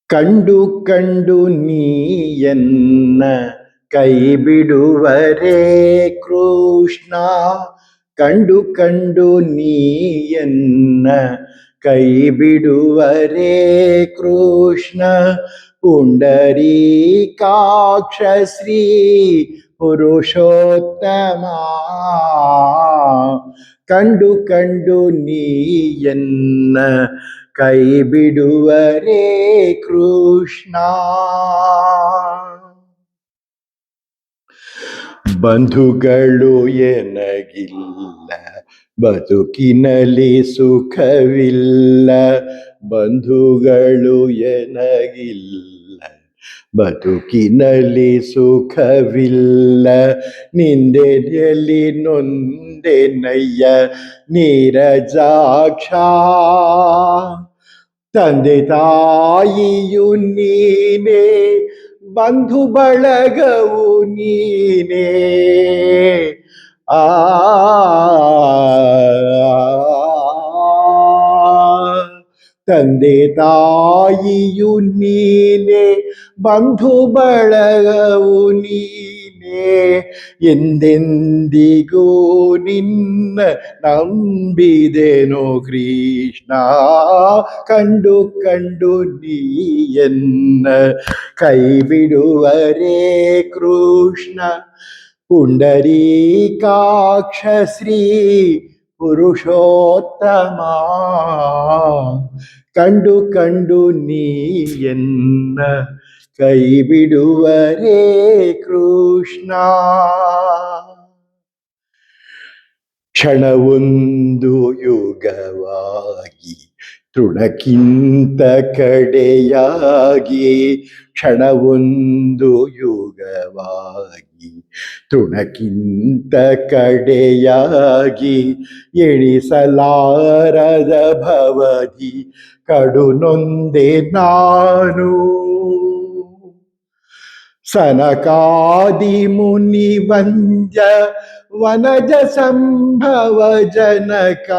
ಕಂಡು ಕಂಡು ನೀಯನ್ನ ಕೈ ಬಿಡುವರೇ ಕೃಷ್ಣ. ಕಂಡು ಕಂಡು ನೀಯನ್ನ ಕೈ ಬಿಡುವರೇ ಕೃಷ್ಣ. ಪುಂಡರೀಕಾಕ್ಷ ಶ್ರೀ ಪುರುಷೋತ್ತಮ. ಕಂಡು ಕಂಡು ನೀಯನ್ನ ಕೈ ಬಿಡುವರೇ ಕೃಷ್ಣ. ಬಂಧುಗಳು ಎನಗಿಲ್ಲ, ಬದುಕಿನಲ್ಲಿ ಸುಖವಿಲ್ಲ. ಬಂಧುಗಳು ಎನಗಿಲ್ಲ, ಬದುಕಿನಲ್ಲಿ ಸುಖವಿಲ್ಲ. ನಿಂದೆಯಲ್ಲಿ ನೊಂದೆನಯ್ಯ ನೀರಜಾಕ್ಷ. ತಂದೆ ತಾಯಿಯು ನೀನೇ, ಬಂಧು ಬಳಗವು ನೀನೇ. ತಂದೆ ತಾಯಿಯು ನೀನೇ, ಬಂಧು ಬಳಗವು ನೀನೇ. ಎಂದೆಂದಿಗೂ ನಿನ್ನ ನಂಬಿದೆನೋ ಕೃಷ್ಣ. ಕಂಡು ಕಂಡು ನೀಯನ್ನ ಕೈ ಬಿಡುವರೇ ಕೃಷ್ಣ. ಪುಂಡರೀಕಾಕ್ಷ ಶ್ರೀ ಪುರುಷೋತ್ತಮ. ಕಂಡು ಕಂಡು ನೀಯನ್ನ ಕೈ ಬಿಡುವರೇ ಕೃಷ್ಣ. ಕ್ಷಣವೊಂದು ಯುಗವಾಗಿ ತೃಣಕ್ಕಿಂತ ಕಡೆಯಾಗಿ. ಕ್ಷಣವೊಂದು ಯುಗವಾಗಿ ತೃಣಕ್ಕಿಂತ ಕಡೆಯಾಗಿ. ಎಣಿಸಲಾರದ ಭವದಿ ಕಡು ನೊಂದೆ ನಾನು. ಸನಕಾದಿ ಮುನಿ ವಂದ್ಯ ವನಜ ಸಂಭವ ಜನಕ.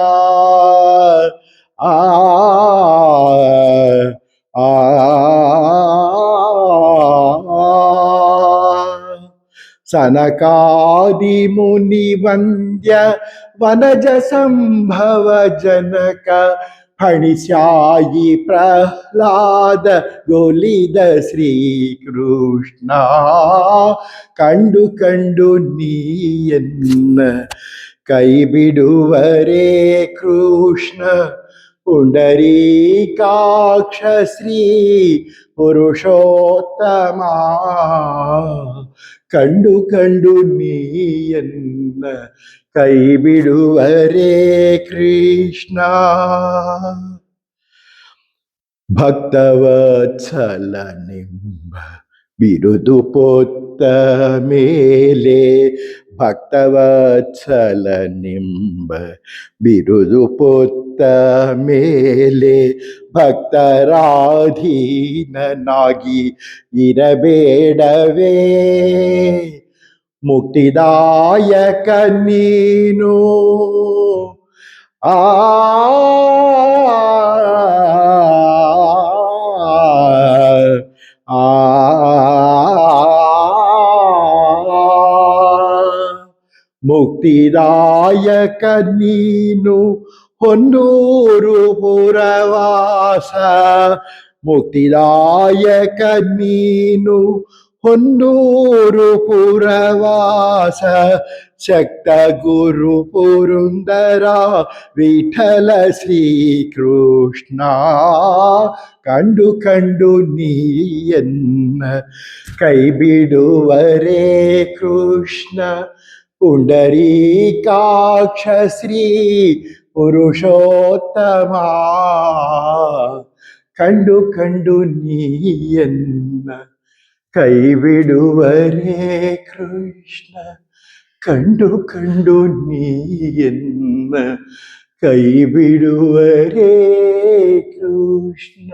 ಸನಕಾದಿ ಮುನಿ ವಂದ್ಯ ವನಜ ಸಂಭವ ಜನಕ. ಫಣಿಸ್ಯಾಯಿ ಪ್ರಹ್ಲಾದ ಗೊಲಿದ ಶ್ರೀಕೃಷ್ಣ. ಕಂಡು ಕಂಡು ನೀಯನ್ನ ಕೈ ಬಿಡುವರೇ ಕೃಷ್ಣ. ಪುಂಡರೀಕಾಕ್ಷ ಶ್ರೀ ಪುರುಷೋತ್ತಮ. ಕಂಡು ಕಂಡು ನೀಯನ್ನ ಕೈ ಬಿಡುವರೇ ಕೃಷ್ಣ. ಭಕ್ತವತ್ಸಲನೆಂಬ ಬಿರುದು ಪೊತ್ತ ಮೇಲೆ. ಭಕ್ತವತ್ಸಲನೆಂಬ ಬಿರುದು ಪೊತ್ತ ಮೇಲೆ. ಭಕ್ತರಾಧೀನನಾಗಿ ಇರಬೇಡವೇ. ಮುಕ್ತಿದಾಯಕ ನೀನು. ಮುಕ್ತಿದಾಯಕ ನೀನು ಹೊನ್ನೂರು ಪುರವಾಸ. ಮುಕ್ತಿದಾಯಕ ನೀನು ಹೊನ್ನೂರು ಪುರವಾಸ. ಶಕ್ತ ಗುರು ಪುರಂದರ ವಿಠಲ ಶ್ರೀಕೃಷ್ಣ. ಕಂಡು ಕಂಡು ನೀಯನ್ನ ಕೈ ಬಿಡುವರೇ ಕೃಷ್ಣ. ಪುಂಡರೀಕಾಕ್ಷ ಶ್ರೀ ಪುರುಷೋತ್ತಮ. ಕಂಡು ಕಂಡು ನೀಯನ್ನ ಕೈ ಬಿಡುವರೇ ಕೃಷ್ಣ. ಕಂಡು ಕಂಡು ನೀಯನ್ನ ಕೈ ಬಿಡುವರೇ ಕೃಷ್ಣ.